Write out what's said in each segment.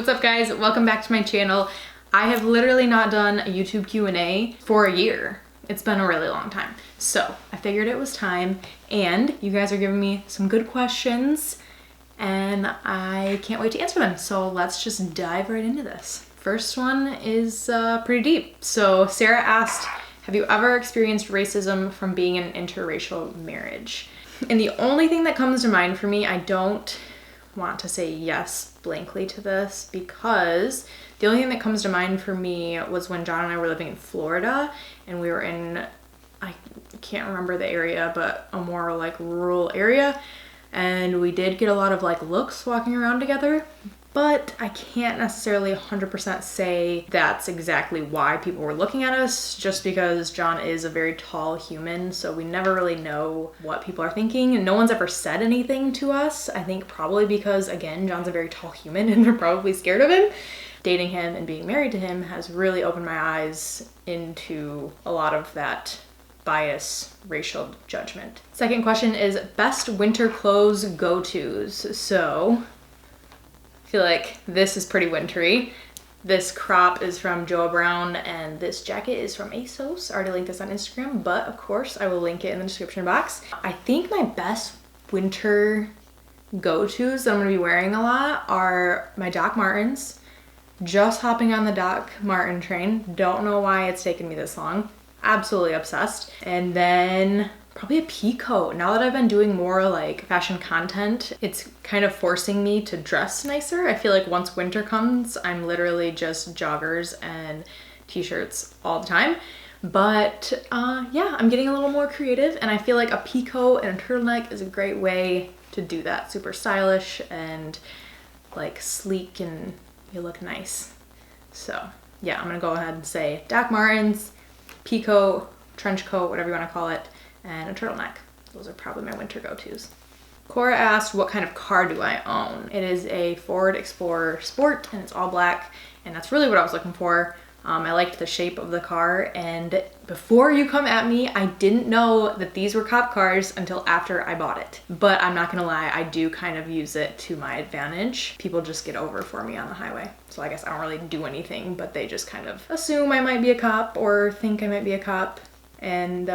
What's up guys? Welcome back to my channel. I have literally not done a YouTube Q&A for a year. It's been a really long time. So I figured it was time, and you guys are giving me some good questions and I can't wait to answer them. So let's just dive right into this. First one is pretty deep. So Sarah asked, have you ever experienced racism from being in an interracial marriage? And the only thing that comes to mind for me, I don't want to say yes blankly to this, because the only thing that comes to mind for me was when John and I were living in Florida and we were in, I can't remember the area, but a more like rural area, and we did get a lot of like looks walking around together, but I can't necessarily 100% say that's exactly why people were looking at us, just because John is a very tall human, so we never really know what people are thinking, and no one's ever said anything to us. I think probably because, again, John's a very tall human and they're probably scared of him. Dating him and being married to him has really opened my eyes into a lot of that bias, racial judgment. Second question is best winter clothes go-tos. So I feel like this is pretty wintry. This crop is from Joa Brown and this jacket is from ASOS. I already linked this on Instagram, but of course I will link it in the description box. I think my best winter go-tos that I'm gonna be wearing a lot are my Doc Martens. Just hopping on the Doc Marten train. Don't know why it's taken me this long. Absolutely obsessed. And then probably a pea coat. Now that I've been doing more like fashion content, it's kind of forcing me to dress nicer. I feel like once winter comes, I'm literally just joggers and t-shirts all the time. But yeah, I'm getting a little more creative, and I feel like a pea coat and a turtleneck is a great way to do that. Super stylish and like sleek, and you look nice. So yeah, I'm gonna go ahead and say Doc Martens, pea coat, trench coat, whatever you want to call it, and a turtleneck. Those are probably my winter go-tos. Cora asked, what kind of car do I own? It is a Ford Explorer Sport and it's all black, and that's really what I was looking for. I liked the shape of the car, and before you come at me, I didn't know that these were cop cars until after I bought it. But I'm not gonna lie, I do kind of use it to my advantage. People just get over for me on the highway. So I guess I don't really do anything, but they just kind of assume I might be a cop or think I might be a cop and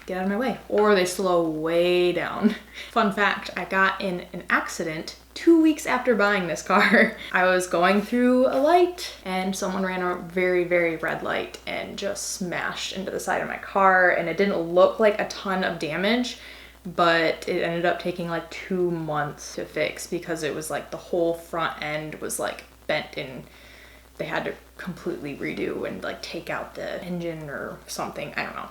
get out of my way. Or they slow way down. Fun fact, I got in an accident 2 weeks after buying this car. I was going through a light and someone ran a very, very red light and just smashed into the side of my car, and it didn't look like a ton of damage, but it ended up taking like 2 months to fix because it was like the whole front end was like bent and they had to completely redo and like take out the engine or something. I don't know.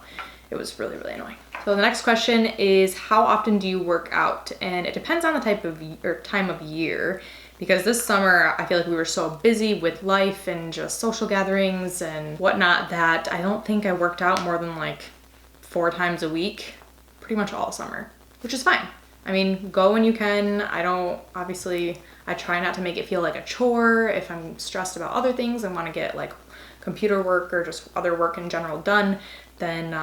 It was really, really annoying. So the next question is, how often do you work out? And it depends on the type of time of year, because this summer I feel like we were so busy with life and just social gatherings and whatnot that I don't think I worked out more than like 4 times a week, pretty much all summer, which is fine. I mean, go when you can. Obviously, I try not to make it feel like a chore. If I'm stressed about other things and want to get like computer work or just other work in general done, then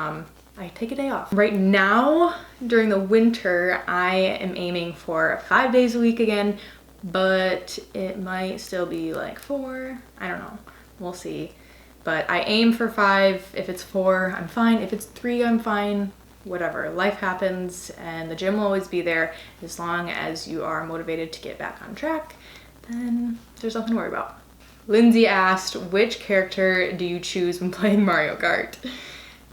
I take a day off. Right now, during the winter, I am aiming for 5 days a week again, but it might still be like 4. I don't know. We'll see. But I aim for 5. If it's 4, I'm fine. If it's 3, I'm fine. Whatever. Life happens, and the gym will always be there. As long as you are motivated to get back on track, then there's nothing to worry about. Lindsay asked, which character do you choose when playing Mario Kart?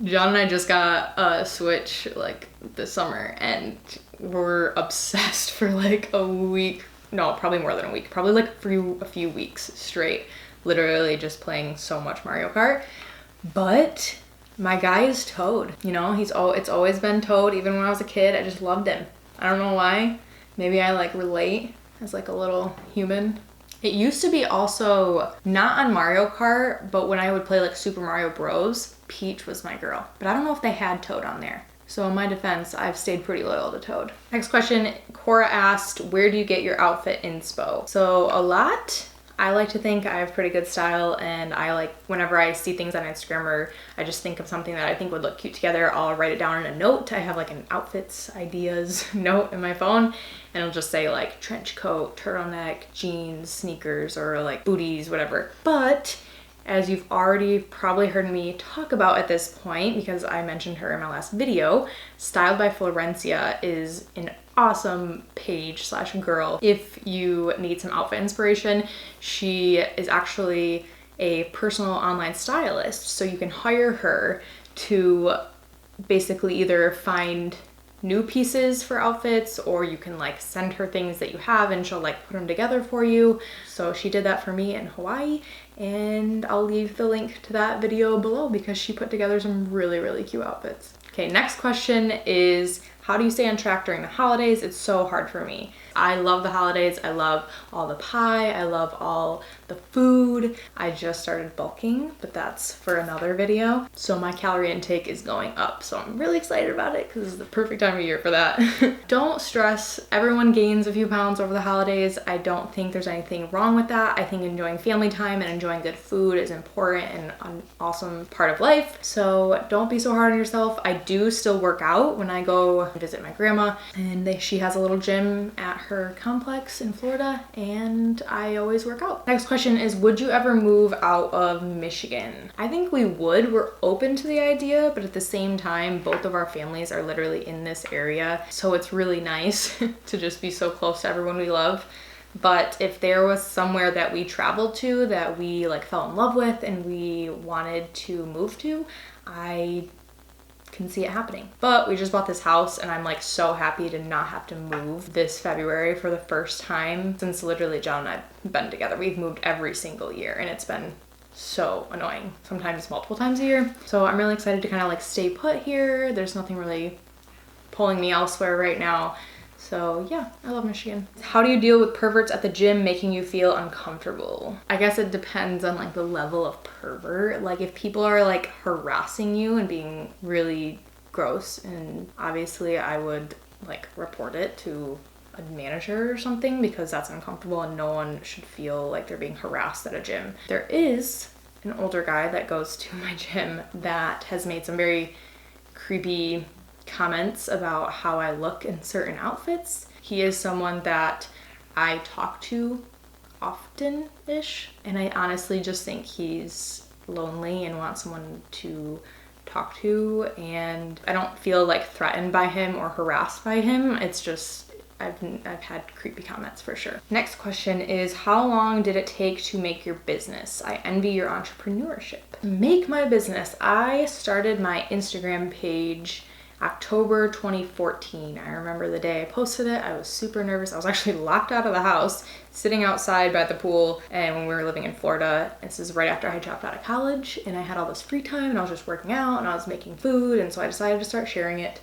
John and I just got a Switch like this summer, and we're obsessed for like a week. No, probably more than a week. Probably like a few weeks straight. Literally just playing so much Mario Kart. But my guy is Toad. You know, it's always been Toad. Even when I was a kid, I just loved him. I don't know why. Maybe I like relate as like a little human. It used to be also not on Mario Kart, but when I would play like Super Mario Bros, Peach was my girl. But I don't know if they had Toad on there. So in my defense, I've stayed pretty loyal to Toad. Next question, Cora asked, where do you get your outfit inspo? So a lot I like to think I have pretty good style, and I like whenever I see things on Instagram or I just think of something that I think would look cute together, I'll write it down in a note. I have like an outfits ideas note in my phone, and it'll just say like trench coat, turtleneck, jeans, sneakers, or like booties, whatever. But as you've already probably heard me talk about at this point, because I mentioned her in my last video, Styled by Florencia is an awesome page / girl if you need some outfit inspiration. She is actually a personal online stylist, so you can hire her to basically either find new pieces for outfits, or you can like send her things that you have and she'll like put them together for you. So she did that for me in Hawaii, and I'll leave the link to that video below because she put together some really cute outfits. Okay, next question is, how do you stay on track during the holidays? It's so hard for me. I love the holidays. I love all the pie. I love all the food. I just started bulking, but that's for another video. So my calorie intake is going up. So I'm really excited about it because this is the perfect time of year for that. Don't stress. Everyone gains a few pounds over the holidays. I don't think there's anything wrong with that. I think enjoying family time and enjoying good food is important and an awesome part of life. So don't be so hard on yourself. I do still work out when I go visit my grandma, and she has a little gym at her complex in Florida, and I always work out. Next question is, would you ever move out of Michigan? I think we would. We're open to the idea, but at the same time, both of our families are literally in this area, so it's really nice to just be so close to everyone we love. But if there was somewhere that we traveled to that we like fell in love with and we wanted to move to, I can see it happening. But we just bought this house, and I'm like so happy to not have to move this February for the first time since literally John and I've been together. We've moved every single year, and it's been so annoying, sometimes multiple times a year. So I'm really excited to kind of like stay put here. There's nothing really pulling me elsewhere right now. So yeah, I love Michigan. How do you deal with perverts at the gym making you feel uncomfortable? I guess it depends on like the level of pervert. Like if people are like harassing you and being really gross, and obviously I would like report it to a manager or something because that's uncomfortable and no one should feel like they're being harassed at a gym. There is an older guy that goes to my gym that has made some very creepy comments about how I look in certain outfits. He is someone that I talk to often-ish, and I honestly just think he's lonely and wants someone to talk to, and I don't feel like threatened by him or harassed by him. It's just I've had creepy comments for sure. Next question is, how long did it take to make your business? I envy your entrepreneurship. Make my business. I started my Instagram page October 2014. I remember the day I posted it. I was super nervous. I was actually locked out of the house, sitting outside by the pool, and when we were living in Florida, this is right after I dropped out of college, and I had all this free time, and I was just working out, and I was making food, and so I decided to start sharing it.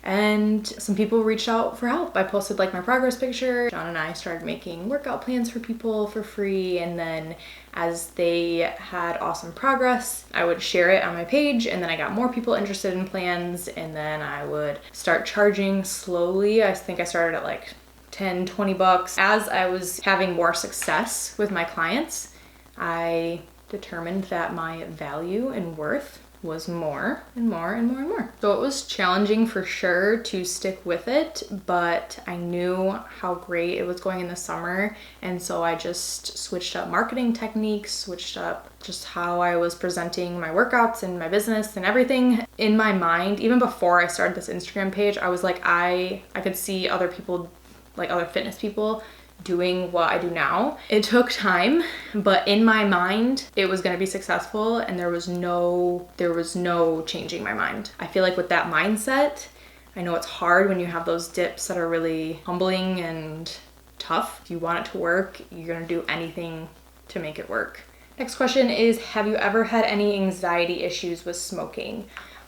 And some people reached out for help. I posted like my progress picture. John and I started making workout plans for people for free, and then as they had awesome progress, I would share it on my page, and then I got more people interested in plans, and then I would start charging slowly. I think I started at like 10, 20 bucks. As I was having more success with my clients, I determined that my value and worth was more and more and more and more. So it was challenging for sure to stick with it, but I knew how great it was going in the summer, and so I just switched up marketing techniques, switched up just how I was presenting my workouts and my business and everything. In my mind, even before I started this Instagram page, I was like, I could see other people, like other fitness people, doing what I do now. It took time, but in my mind, it was gonna be successful, and there was no changing my mind. I feel like with that mindset, I know it's hard when you have those dips that are really humbling and tough. If you want it to work, you're gonna do anything to make it work. Next question is, have you ever had any anxiety issues with smoking?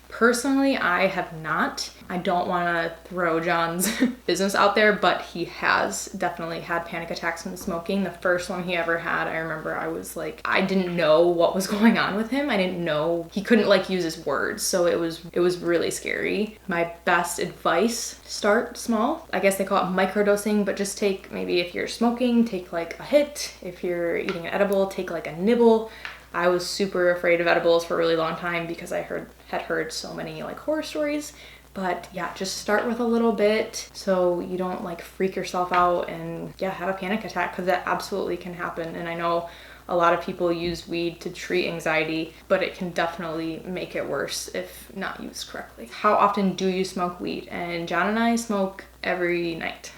Personally, I have not. I don't want to throw John's business out there, but he has definitely had panic attacks from smoking. The first one he ever had, I remember I was like, I didn't know what was going on with him. I didn't know, he couldn't like use his words. So it was really scary. My best advice, start small. I guess they call it microdosing, but just take, maybe if you're smoking, take like a hit. If you're eating an edible, take like a nibble. I was super afraid of edibles for a really long time because I had heard so many like horror stories. But yeah, just start with a little bit so you don't like freak yourself out and yeah, have a panic attack, because that absolutely can happen. And I know a lot of people use weed to treat anxiety, but it can definitely make it worse if not used correctly. How often do you smoke weed? And John and I smoke every night,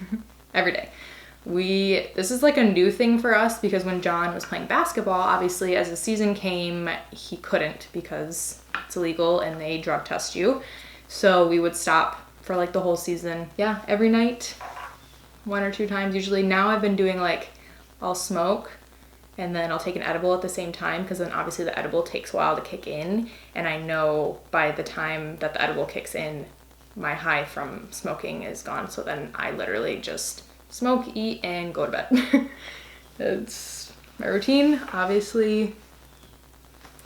every day. This is like a new thing for us because when John was playing basketball, obviously as the season came, he couldn't because it's illegal and they drug test you. So we would stop for like the whole season. Yeah, every night, 1 or 2 times usually. Now I've been doing like, I'll smoke and then I'll take an edible at the same time, because then obviously the edible takes a while to kick in. And I know by the time that the edible kicks in, my high from smoking is gone. So then I literally just smoke, eat, and go to bed. It's my routine. Obviously,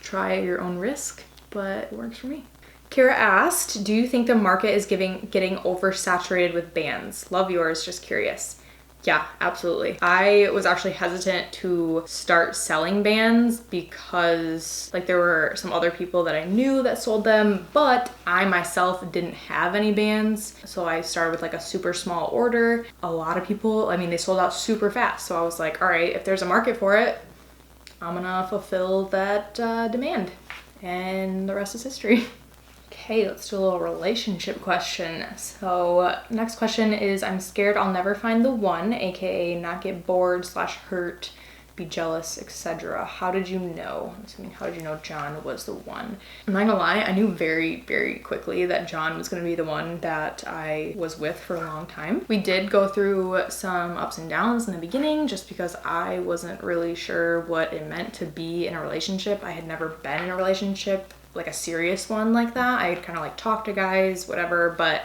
try at your own risk, but it works for me. Kara asked, do you think the market is getting oversaturated with bands? Love yours, just curious. Yeah, absolutely. I was actually hesitant to start selling bands because like there were some other people that I knew that sold them, but I myself didn't have any bands. So I started with like a super small order. A lot of people, I mean, they sold out super fast. So I was like, all right, if there's a market for it, I'm gonna fulfill that demand. And the rest is history. Okay, let's do a little relationship question. So next question is, I'm scared I'll never find the one, aka not get bored / hurt, be jealous, etc. How did you know? I'm assuming, how did you know John was the one? I'm not gonna lie, I knew very, very quickly that John was gonna be the one that I was with for a long time. We did go through some ups and downs in the beginning just because I wasn't really sure what it meant to be in a relationship. I had never been in a relationship, like a serious one like that. I had kind of like talked to guys, whatever, but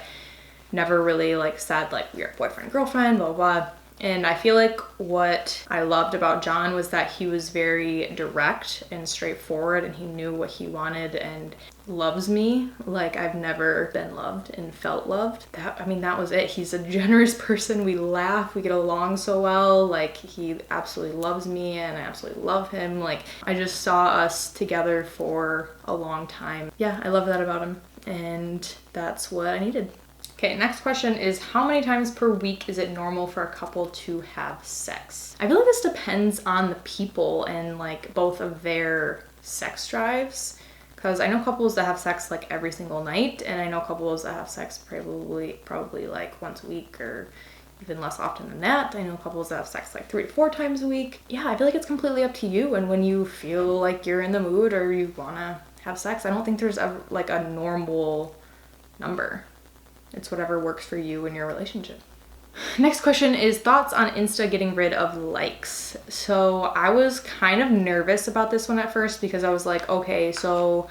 never really like said like we are boyfriend, girlfriend, blah, blah. And I feel like what I loved about John was that he was very direct and straightforward, and he knew what he wanted and loves me like I've never been loved and felt loved. That was it. He's a generous person. We laugh, we get along so well. Like he absolutely loves me and I absolutely love him. Like I just saw us together for a long time. Yeah, I love that about him, and that's what I needed. Okay, next question is, how many times per week is it normal for a couple to have sex? I feel like this depends on the people and like both of their sex drives. Because I know couples that have sex like every single night, and I know couples that have sex probably like once a week or even less often than that. I know couples that have sex like 3 to 4 times a week. Yeah, I feel like it's completely up to you, and when you feel like you're in the mood or you wanna have sex, I don't think there's ever like a normal number. It's whatever works for you in your relationship. Next question is, thoughts on Insta getting rid of likes? So I was kind of nervous about this one at first because I was like, okay, so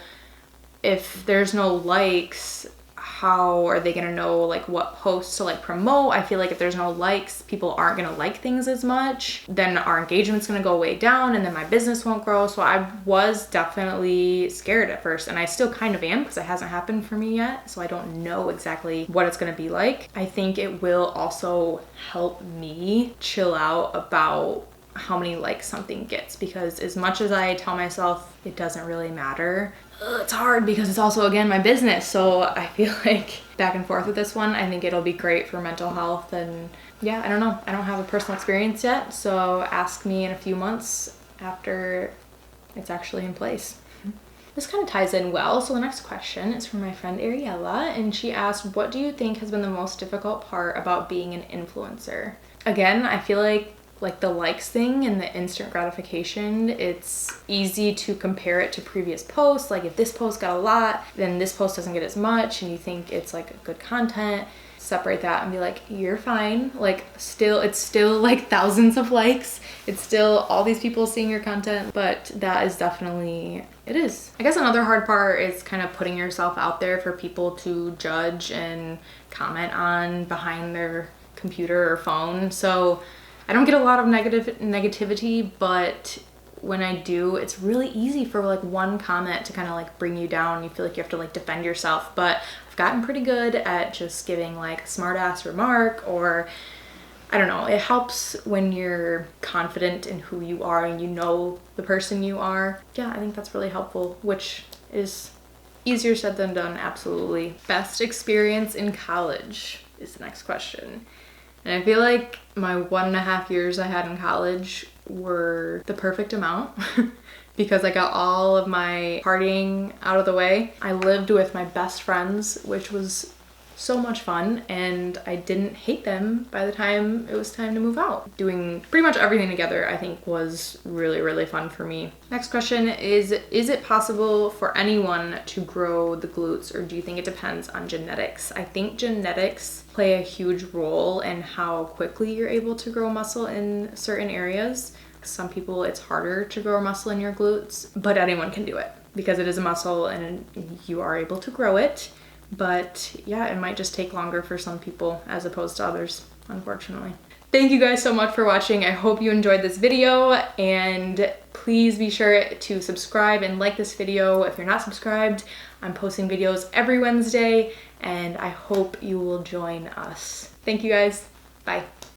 if there's no likes, how are they gonna know like what posts to like promote? I feel like if there's no likes, people aren't gonna like things as much. Then our engagement's gonna go way down and then my business won't grow. So I was definitely scared at first, and I still kind of am because it hasn't happened for me yet. So I don't know exactly what it's gonna be like. I think it will also help me chill out about how many likes something gets, because as much as I tell myself it doesn't really matter, it's hard because it's also, again, my business. So I feel like back and forth with this one. I think it'll be great for mental health, and yeah, I don't know. I don't have a personal experience yet, so ask me in a few months after it's actually in place. This kind of ties in well. So the next question is from my friend Ariella, and she asked, what do you think has been the most difficult part about being an influencer? Again, I feel like the likes thing and the instant gratification, it's easy to compare it to previous posts. Like if this post got a lot, then this post doesn't get as much, and you think it's like good content. separate that and be like, you're fine. Like it's still like thousands of likes. It's still all these people seeing your content, but that is definitely, it is. I guess another hard part is kind of putting yourself out there for people to judge and comment on behind their computer or phone. So I don't get a lot of negativity, but when I do, it's really easy for like one comment to kind of like bring you down. You feel like you have to like defend yourself, but I've gotten pretty good at just giving like a smart ass remark, or I don't know, it helps when you're confident in who you are and you know the person you are. Yeah, I think that's really helpful, which is easier said than done, absolutely. Best experience in college is the next question. And I feel like my 1.5 years I had in college were the perfect amount because I got all of my partying out of the way. I lived with my best friends, which was so much fun, and I didn't hate them by the time it was time to move out. Doing pretty much everything together, I think, was really, really fun for me. Next question is it possible for anyone to grow the glutes, or do you think it depends on genetics? I think genetics play a huge role in how quickly you're able to grow muscle in certain areas. Some people, it's harder to grow muscle in your glutes, but anyone can do it because it is a muscle and you are able to grow it. But yeah, it might just take longer for some people as opposed to others, unfortunately. Thank you guys so much for watching. I hope you enjoyed this video, and please be sure to subscribe and like this video. If you're not subscribed, I'm posting videos every Wednesday, and I hope you will join us. Thank you guys. Bye.